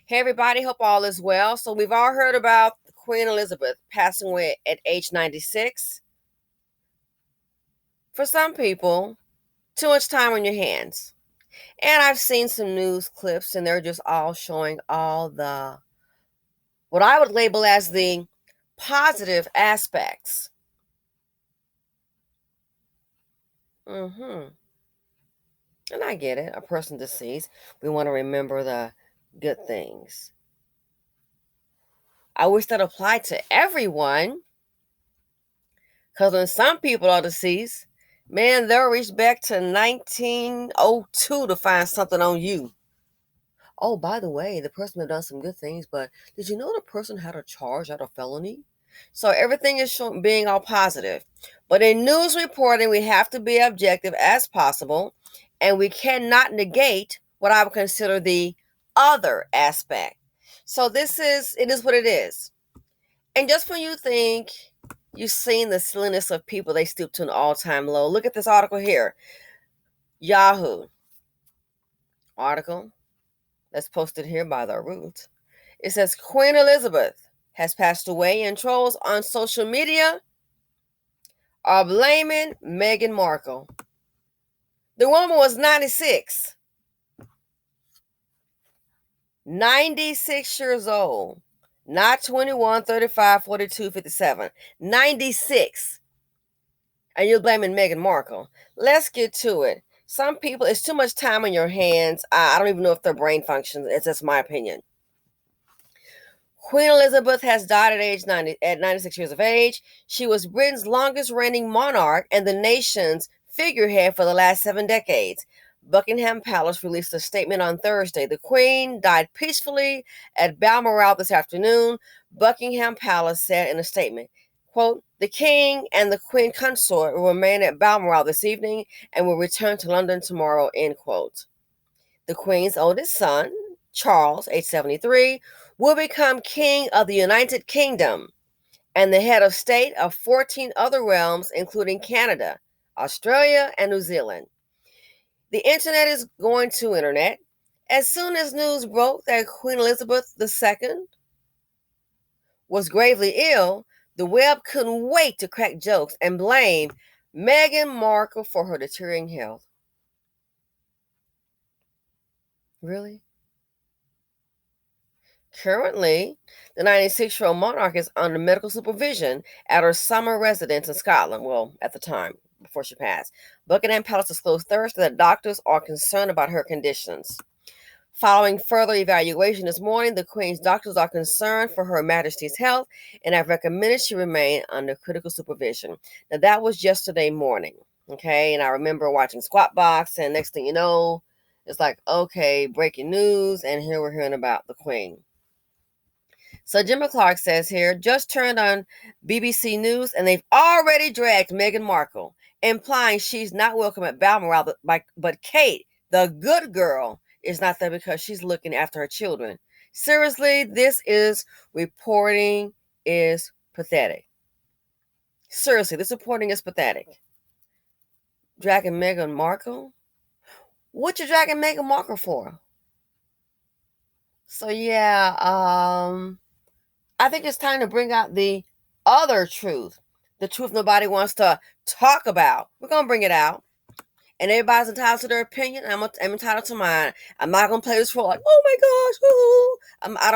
Hey everybody, hope all is well. So we've all heard about Queen Elizabeth passing away at age 96. For some people, too much time on your hands. And I've seen some news clips and they're just all showing all the what I would label as the positive aspects. And I get it. A person deceased, we want to remember the good things. I wish that applied to everyone. Because when some people are deceased, man, they'll reach back to 1902 to find something on you. Oh, by the way, the person had done some good things, but did you know the person had a charge out of felony? So everything is being all positive. But in news reporting, we have to be objective as possible, and we cannot negate what I would consider the other aspect. So it is what it is. And just when you think you've seen the silliness of people, they stoop to an all-time low. Look at this article here. Yahoo article that's posted here by the Root. It says Queen Elizabeth has passed away, and trolls on social media are blaming Meghan Markle. The woman was 96. 96 years old. Not 21, 35, 42, 57. 96. And you're blaming Meghan Markle. Let's get to it. Some people, it's too much time on your hands. I don't even know if their brain functions. It's just my opinion. Queen Elizabeth has died at 96 years of age. She was Britain's longest reigning monarch and the nation's figurehead for the last 7 decades. Buckingham Palace released a statement on Thursday. The Queen died peacefully at Balmoral this afternoon, Buckingham Palace said in a statement. Quote, the King and the Queen Consort will remain at Balmoral this evening and will return to London tomorrow, end quote. The Queen's oldest son, Charles, age 73, will become King of the United Kingdom and the head of state of 14 other realms, including Canada, Australia, and New Zealand. The internet is going to internet. As soon as news broke that Queen Elizabeth II was gravely ill, the web couldn't wait to crack jokes and blame Meghan Markle for her deteriorating health. Really? Currently, the 96-year-old monarch is under medical supervision at her summer residence in Scotland. Well, at the time, before she passed. Buckingham Palace disclosed Thursday that doctors are concerned about her conditions. Following further evaluation this morning, the Queen's doctors are concerned for Her Majesty's health and have recommended she remain under critical supervision. Now, that was yesterday morning, okay? And I remember watching Squawk Box, and next thing you know, it's like, okay, breaking news, and here we're hearing about the Queen. So Jim Clark says here, just turned on BBC News, and they've already dragged Meghan Markle, implying she's not welcome at Balmoral, but Kate, the good girl, is not there because she's looking after her children. Seriously, this reporting is pathetic. Seriously, this reporting is pathetic. Dragging Meghan Markle? What you dragging Meghan Markle for? So yeah, I think it's time to bring out the other truth. The truth nobody wants to talk about. We're going to bring it out. And everybody's entitled to their opinion. I'm entitled to mine. I'm not going to play this role like, oh my gosh,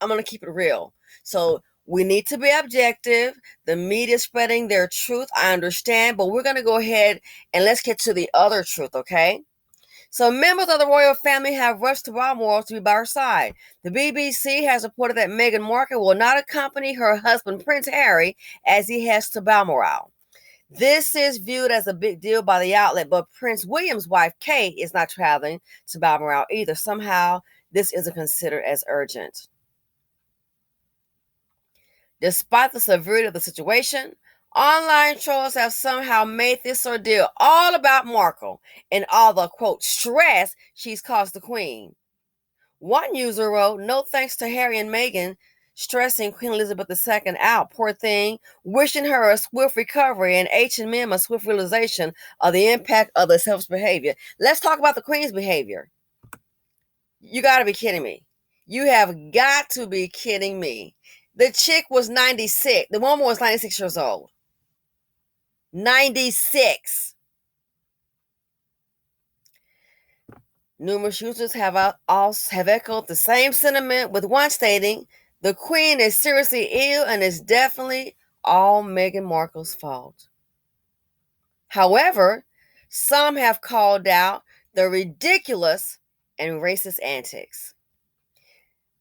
I'm going to keep it real. So we need to be objective. The media is spreading their truth. I understand. But we're going to go ahead and let's get to the other truth, okay? So members of the royal family have rushed to Balmoral to be by her side. The BBC has reported that Meghan Markle will not accompany her husband, Prince Harry, as he heads to Balmoral. This is viewed as a big deal by the outlet, but Prince William's wife, Kate, is not traveling to Balmoral either. Somehow, this isn't considered as urgent. Despite the severity of the situation, online trolls have somehow made this ordeal all about Markle and all the, quote, stress she's caused the Queen. One user wrote, no thanks to Harry and Meghan, stressing Queen Elizabeth II out, poor thing, wishing her a swift recovery and H&M a swift realization of the impact of the selfish behavior. Let's talk about the Queen's behavior. You got to be kidding me. You have got to be kidding me. The chick was 96. The woman was 96 years old. 96. Numerous users have echoed the same sentiment, with one stating, "The Queen is seriously ill and it's definitely all Meghan Markle's fault." However, some have called out the ridiculous and racist antics.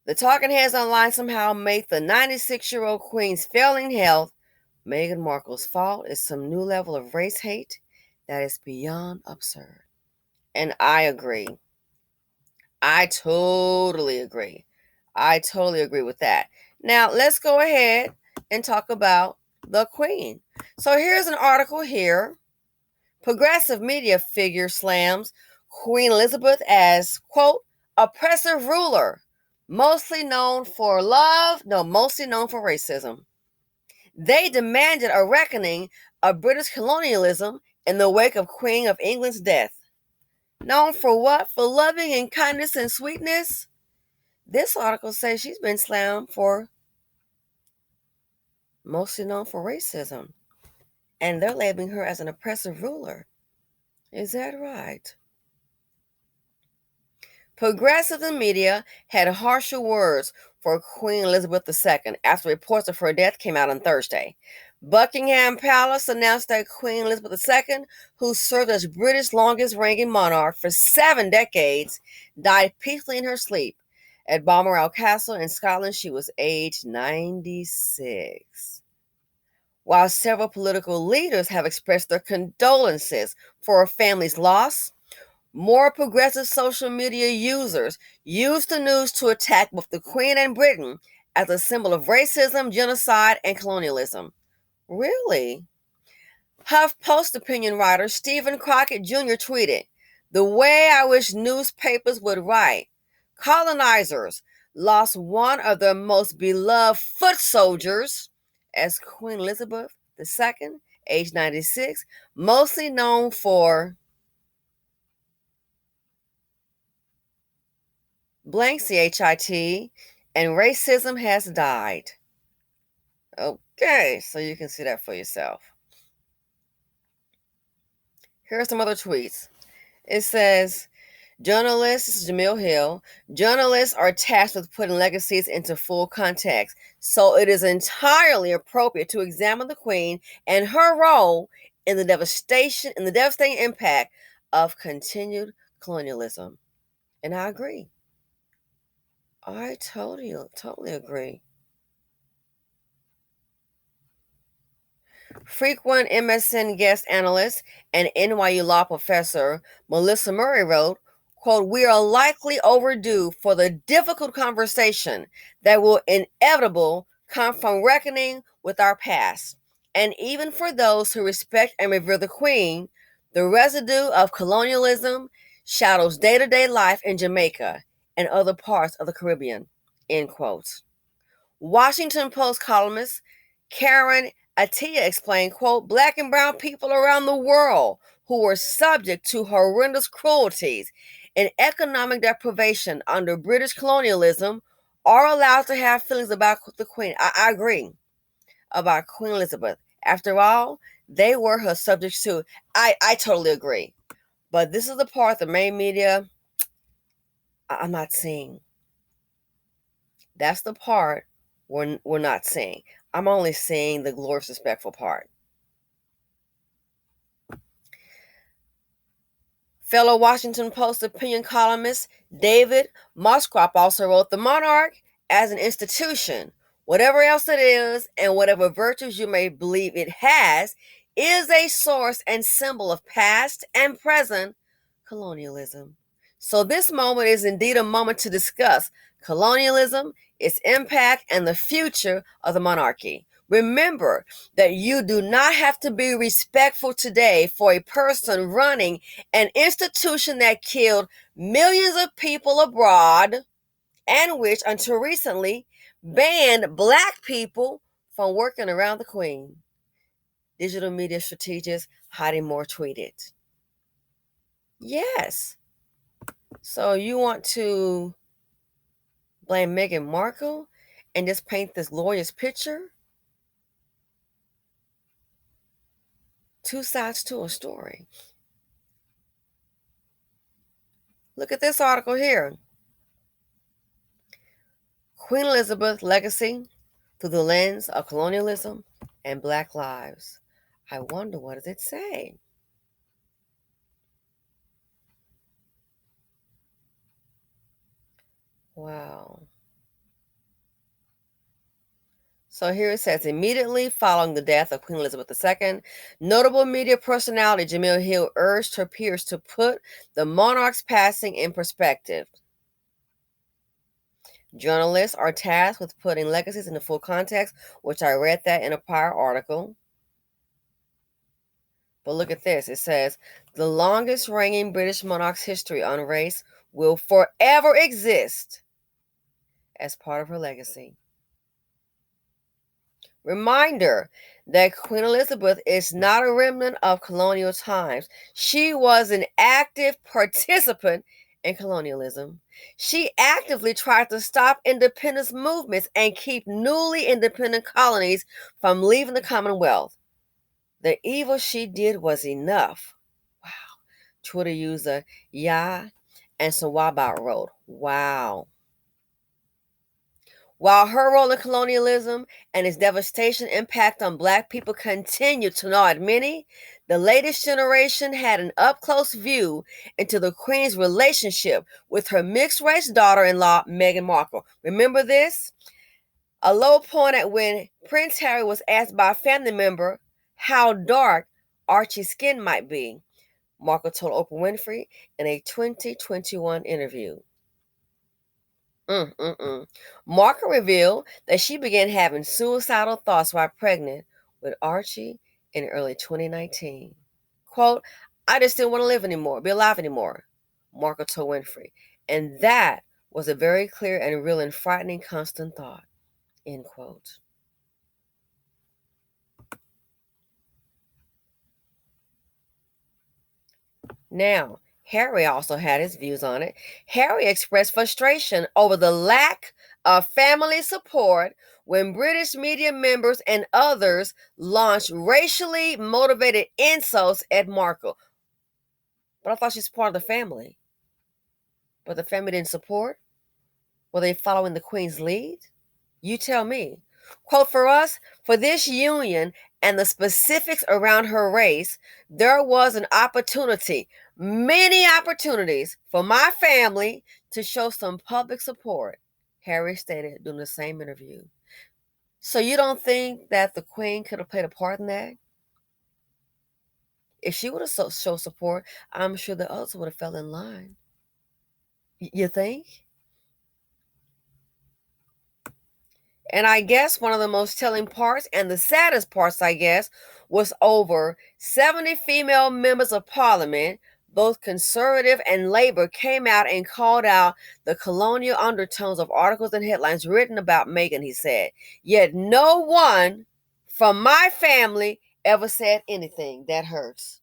The talking heads online somehow make the 96-year-old Queen's failing health Meghan Markle's fault is some new level of race hate that is beyond absurd. And I agree. I totally agree. I totally agree with that. Now, let's go ahead and talk about the Queen. So here's an article here. Progressive media figure slams Queen Elizabeth as, quote, oppressive ruler, mostly known for racism. They demanded a reckoning of British colonialism in the wake of Queen of England's death. Known for what? For loving and kindness and sweetness? This article says she's been slammed for mostly known for racism. And they're labeling her as an oppressive ruler. Is that right? Progressives in media had harsher words for Queen Elizabeth II after reports of her death came out on Thursday. Buckingham Palace announced that Queen Elizabeth II, who served as Britain's longest-reigning monarch for 7 decades, died peacefully in her sleep. At Balmoral Castle in Scotland, she was aged 96. While several political leaders have expressed their condolences for her family's loss, more progressive social media users used the news to attack both the Queen and Britain as a symbol of racism, genocide, and colonialism. Really? HuffPost opinion writer Stephen Crockett Jr. tweeted, "The way I wish newspapers would write. Colonizers lost one of their most beloved foot soldiers as Queen Elizabeth II, age 96, mostly known for blank CHIT, and racism has died." Okay, so you can see that for yourself. Here are some other tweets. It says, journalists, this is Jamil Hill, journalists are tasked with putting legacies into full context, so it is entirely appropriate to examine the Queen and her role in the devastating impact of continued colonialism. And I agree. I totally agree. Frequent MSN guest analyst and NYU law professor Melissa Murray wrote, quote, "We are likely overdue for the difficult conversation that will inevitably come from reckoning with our past. And even for those who respect and revere the Queen, the residue of colonialism shadows day-to-day life in Jamaica and other parts of the Caribbean," end quote. Washington Post columnist Karen Atiyah explained, quote, "Black and brown people around the world who were subject to horrendous cruelties and economic deprivation under British colonialism are allowed to have feelings about the Queen." I agree about Queen Elizabeth. After all, they were her subjects too. I totally agree. But this is the part the main media I'm not seeing. That's the part we're not seeing. I'm only seeing the glorious, respectful part. Fellow Washington Post opinion columnist David Moskrop also wrote, "The monarch, as an institution, whatever else it is, and whatever virtues you may believe it has, is a source and symbol of past and present colonialism. So this moment is indeed a moment to discuss colonialism, its impact, and the future of the monarchy. Remember that you do not have to be respectful today for a person running an institution that killed millions of people abroad and which, until recently, banned Black people from working around the Queen." Digital media strategist Heidi Moore tweeted. Yes. So you want to blame Meghan Markle and just paint this glorious picture? Two sides to a story. Look at this article here. Queen Elizabeth's legacy through the lens of colonialism and Black lives. I wonder, what does it say? Wow. So here it says, immediately following the death of Queen Elizabeth II, notable media personality Jamil Hill urged her peers to put the monarch's passing in perspective. Journalists are tasked with putting legacies into full context, which I read that in a prior article. But look at this. It says, the longest reigning British monarch's history on race will forever exist as part of her legacy. Reminder that Queen Elizabeth is not a remnant of colonial times. She was an active participant in colonialism. She actively tried to stop independence movements and keep newly independent colonies from leaving the Commonwealth. The evil she did was enough. Wow. Twitter user Ya and Sawabat wrote, wow. While her role in colonialism and its devastation impact on Black people continue to gnaw at many, the latest generation had an up-close view into the Queen's relationship with her mixed-race daughter-in-law, Meghan Markle. Remember this? A low point at when Prince Harry was asked by a family member how dark Archie's skin might be. Markle told Oprah Winfrey in a 2021 interview. Markle revealed that she began having suicidal thoughts while pregnant with Archie in early 2019. Quote, I just didn't want to be alive anymore, Markle told Winfrey. And that was a very clear and real and frightening constant thought, end quote. Now, Harry also had his views on it. Harry expressed frustration over the lack of family support when British media members and others launched racially motivated insults at Markle. But I thought she's part of the family. But the family didn't support? Were they following the Queen's lead? You tell me. Quote, for us, for this union and the specifics around her race, there was an opportunity, many opportunities for my family to show some public support, Harry stated during the same interview. So you don't think that the Queen could have played a part in that? If she would have showed support, I'm sure the others would have fell in line. You think? And I guess one of the most telling parts and the saddest parts, I guess, was over 70 female members of parliament, both conservative and labor, came out and called out the colonial undertones of articles and headlines written about Meghan, he said. Yet no one from my family ever said anything. That hurts.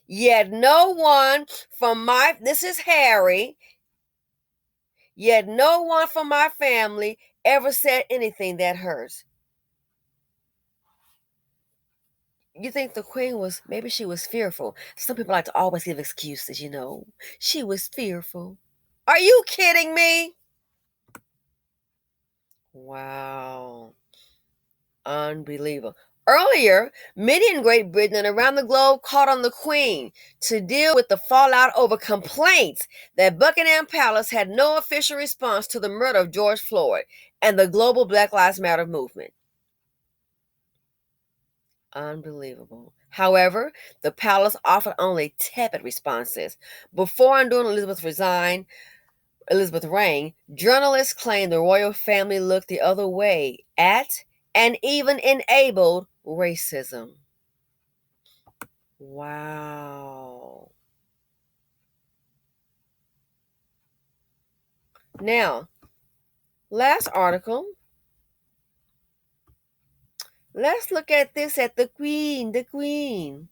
Yet no one from this is Harry. Yet no one from my family ever said anything. That hurts. You think the Queen maybe she was fearful. Some people like to always give excuses, you know. She was fearful. Are you kidding me? Wow. Unbelievable. Earlier, many in Great Britain and around the globe called on the Queen to deal with the fallout over complaints that Buckingham Palace had no official response to the murder of George Floyd and the global Black Lives Matter movement. Unbelievable. However, the palace offered only tepid responses. Before and during Elizabeth's reign, journalists claimed the royal family looked the other way at and even enabled racism. Wow. Now, last article. Let's look at this at the Queen. The Queen.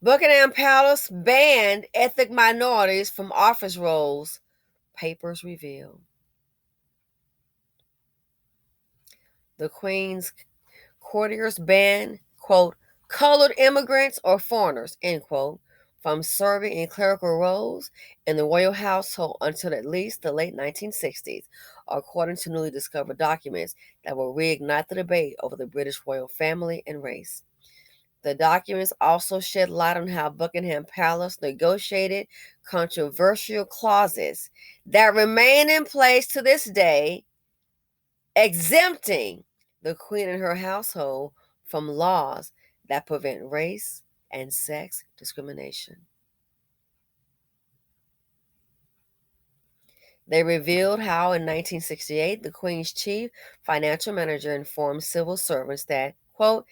Buckingham Palace banned ethnic minorities from office roles. Papers reveal. The Queen's courtiers banned, quote, colored immigrants or foreigners, end quote, from serving in clerical roles in the royal household until at least the late 1960s, according to newly discovered documents that will reignite the debate over the British royal family and race. The documents also shed light on how Buckingham Palace negotiated controversial clauses that remain in place to this day, exempting the Queen and her household from laws that prevent race and sex discrimination. They revealed how in 1968 the Queen's chief financial manager informed civil servants that, quote,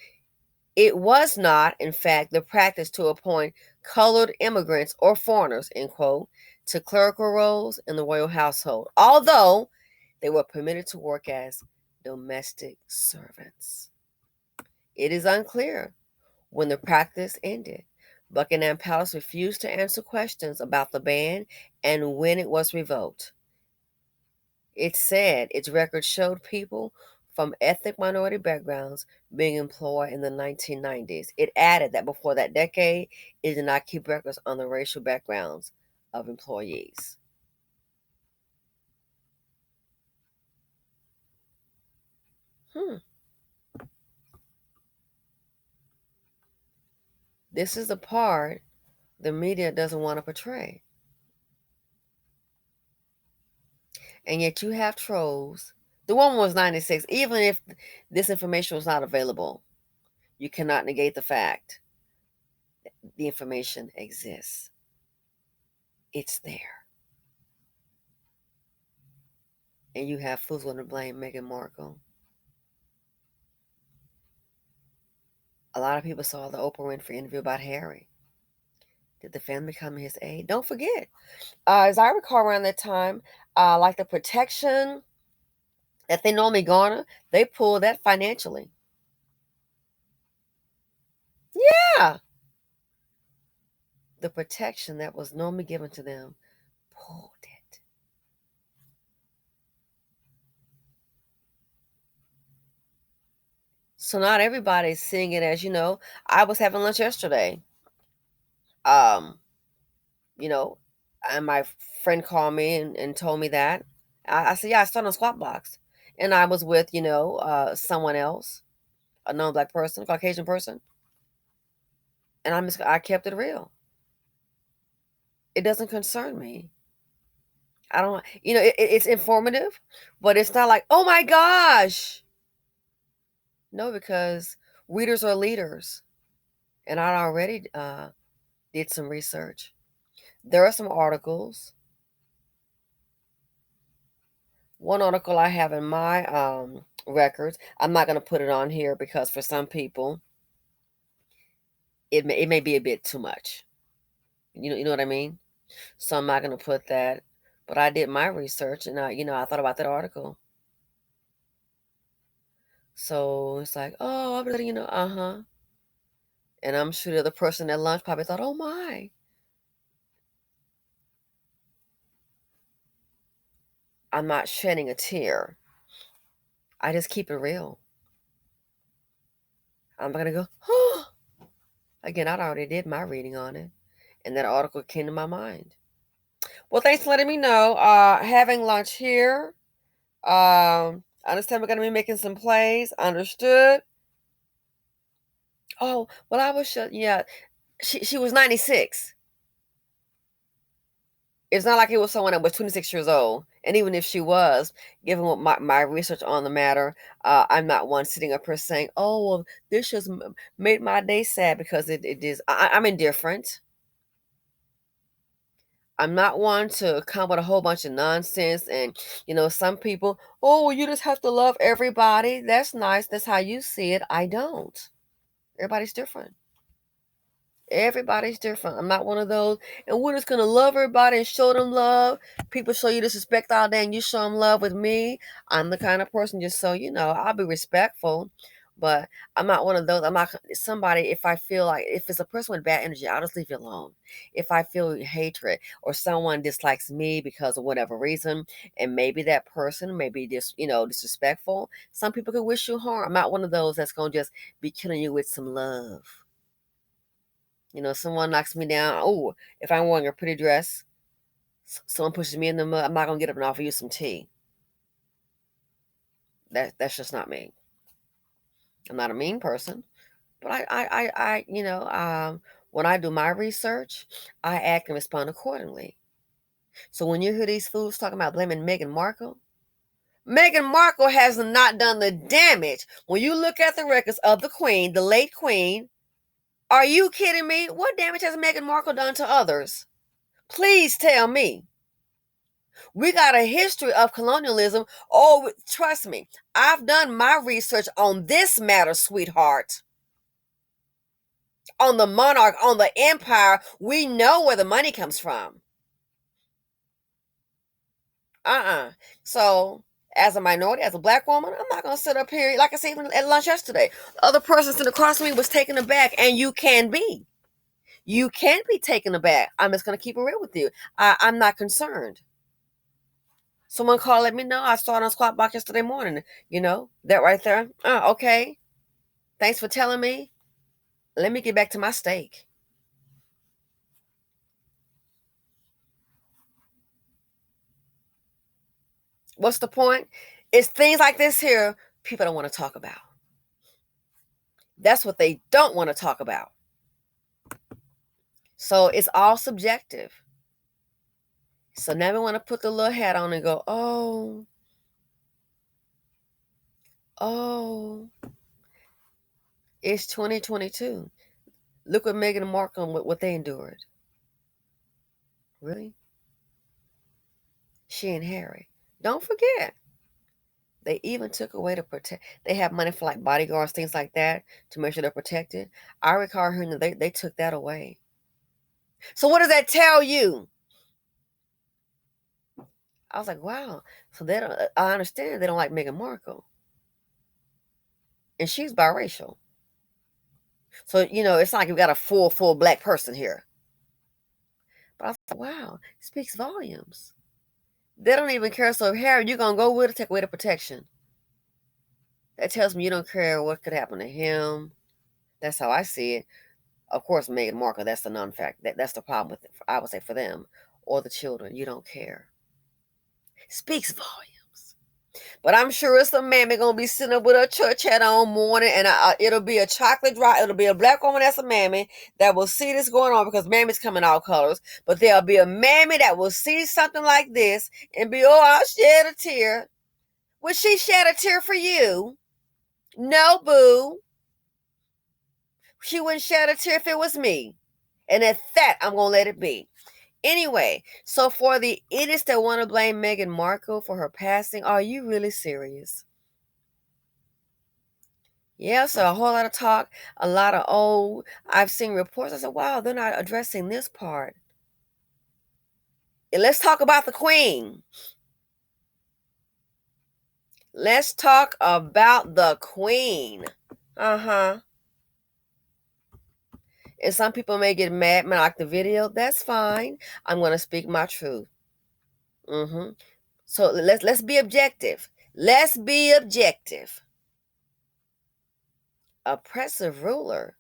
it was not, in fact, the practice to appoint colored immigrants or foreigners, end quote, to clerical roles in the royal household, although they were permitted to work as domestic servants. It is unclear when the practice ended. Buckingham Palace refused to answer questions about the ban and when it was revoked. It said its records showed people from ethnic minority backgrounds being employed in the 1990s. It added that before that decade, it did not keep records on the racial backgrounds of employees. This is the part the media doesn't want to portray. And yet you have trolls. The woman was 96. Even if this information was not available, you cannot negate the fact the information exists. It's there. And you have fools want to blame Meghan Markle. A lot of people saw the Oprah Winfrey interview about Harry. Did the family come to his aid? Don't forget, as I recall around that time, like the protection that they normally garner, they pull that financially. Yeah. The protection that was normally given to them pulled it. So not everybody's seeing it as, I was having lunch yesterday. Um, you know, and my friend called me and told me that. I said, yeah, I started on Squat Box. And I was with, someone else, a non-black person, Caucasian person. And I kept it real. It doesn't concern me. I don't, it's informative, but it's not like, oh my gosh. No, because readers are leaders. And I already did some research. There are some articles. One article I have in my records, I'm not going to put it on here because for some people, it may be a bit too much. You know what I mean? So I'm not going to put that. But I did my research and I thought about that article. So it's like, oh, I'm letting you know, uh-huh. And I'm sure the other person at lunch probably thought, oh my. I'm not shedding a tear. I just keep it real. I'm not going to go, oh. Again, I already did my reading on it. And that article came to my mind. Well, thanks for letting me know. Having lunch here. I understand we're going to be making some plays. Understood. Oh, well, I was yeah. She was 96. It's not like it was someone that was 26 years old. And even if she was, given what my research on the matter, I'm not one sitting up here saying, oh, well, this just made my day sad because it is. I'm indifferent. I'm not one to come with a whole bunch of nonsense. And, some people, oh, well, you just have to love everybody. That's nice. That's how you see it. I don't. Everybody's different. Everybody's different. I'm not one of those. And we're just going to love everybody and show them love. People show you disrespect all day and you show them love with me. I'm the kind of person, just so you know, I'll be respectful. But I'm not one of those. I'm not somebody. If I feel like if it's a person with bad energy, I'll just leave you alone. If I feel hatred or someone dislikes me because of whatever reason, and maybe that person may be disrespectful. Some people could wish you harm. I'm not one of those that's gonna just be killing you with some love. Someone knocks me down. Oh, if I'm wearing a pretty dress, someone pushes me in the mud. I'm not gonna get up and offer you some tea. That's just not me. I'm not a mean person. But when I do my research, I act and respond accordingly. So when you hear these fools talking about blaming Meghan Markle has not done the damage. When you look at the records of the Queen, the late Queen, are you kidding me? What damage has Meghan Markle done to others? Please tell me. We got a history of colonialism. Oh, trust me, I've done my research on this matter, sweetheart. On the monarch, on the empire, we know where the money comes from. So, as a minority, as a black woman, I'm not going to sit up here. Like I said, even at lunch yesterday, the other person sitting across from me was taken aback, and you can be. You can be taken aback. I'm just going to keep it real with you. I'm not concerned. Someone called, let me know. I saw it on Squawk Box yesterday morning. That right there. Okay. Thanks for telling me. Let me get back to my steak. What's the point? It's things like this here people don't want to talk about. That's what they don't want to talk about. So it's all subjective. So now we want to put the little hat on and go, oh, it's 2022. Look what Meghan Markle and what they endured. Really? She and Harry. Don't forget. They even took away to protect. They have money for like bodyguards, things like that, to make sure they're protected. I recall hearing that they took that away. So what does that tell you? I was like, wow. So they don't. I understand they don't like Meghan Markle, and she's biracial. So it's not like you got a full black person here. But I was like, wow, it speaks volumes. They don't even care. So Harry, you're gonna go with it, take away the protection. That tells me you don't care what could happen to him. That's how I see it. Of course, Meghan Markle, that's the non-fact. That's the problem with it, I would say, for them or the children. You don't care. Speaks volumes. But I'm sure it's a mammy gonna be sitting up with her church hat on morning, and it'll be a chocolate drop. It'll be a black woman that's a mammy that will see this going on because mammy's coming all colors. But there'll be a mammy that will see something like this and be, oh, I'll shed a tear. Would she shed a tear for you? No, boo. She wouldn't shed a tear if it was me. And at that, I'm going to let it be. Anyway, so for the idiots that want to blame Meghan Markle for her passing, are you really serious? Yeah, so a whole lot of talk, a lot of, I've seen reports. I said, wow, they're not addressing this part. And let's talk about the Queen. Let's talk about the Queen. And some people may get mad, like the video. That's fine. I'm going to speak my truth. So let's be objective. Let's be objective. Oppressive ruler,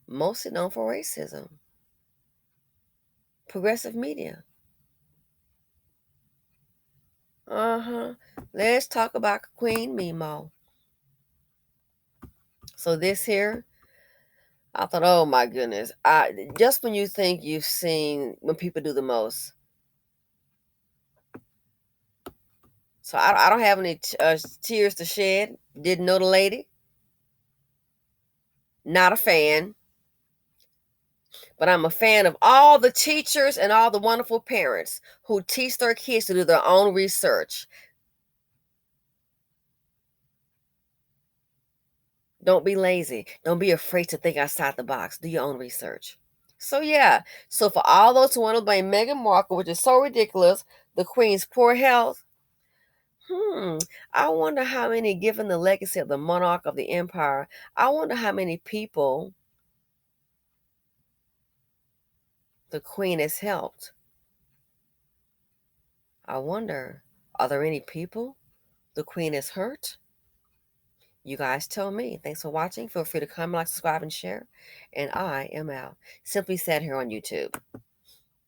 mostly known for racism. Progressive media. Let's talk about Queen Mimo. So this here, I thought, oh my goodness. Just when you think you've seen when people do the most. So I don't have any tears to shed. Didn't know the lady. Not a fan. But I'm a fan of all the teachers and all the wonderful parents who teach their kids to do their own research. Don't be lazy. Don't be afraid to think outside the box. Do your own research. So yeah. So for all those who want to blame Meghan Markle, which is so ridiculous, the Queen's poor health, Hmm. I wonder how many, given the legacy of the monarch of the empire, I wonder how many people the queen has helped. I wonder, are there any people the queen has hurt? You guys tell me. Thanks for watching. Feel free to comment, like, subscribe, and share. And I am out. Simply said here on YouTube.